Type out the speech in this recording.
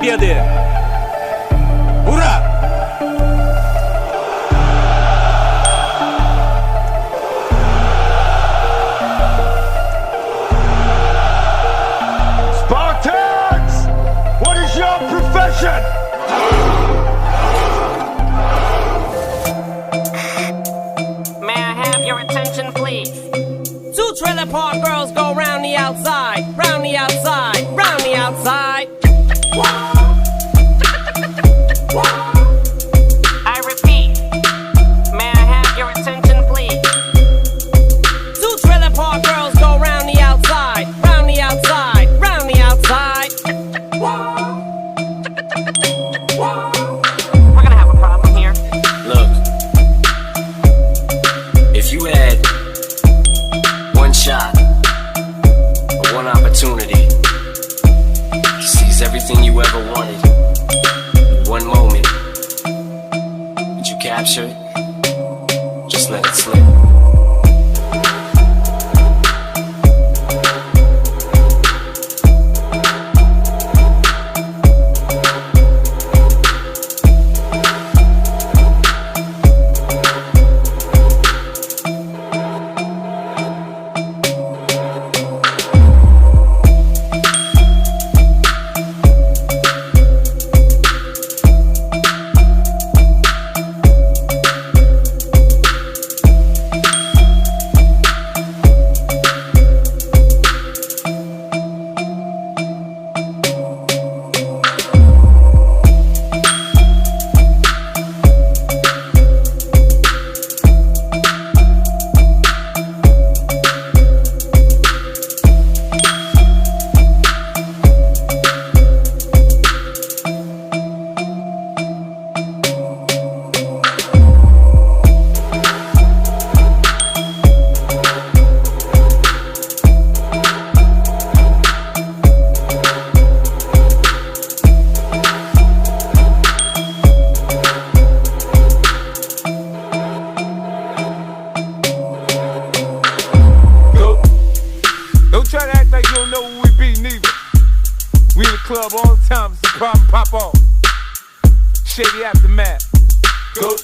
Победы! Ура! Spartans! What is your profession? May I have your attention, please? Two trailer park girls go round the outside, round the outside, round the outside. I repeat, may I have your attention, please? Two trailer park girls go round the outside, round the outside, round the outside. We're gonna have a problem here. Look, if you had one shot or one opportunity to seize everything you ever wanted in one moment, would you capture it? Just let it slip. Don't try to act like you don't know who we be, neither. We in the club all the time, it's a problem, pop off. Shady aftermath. Go.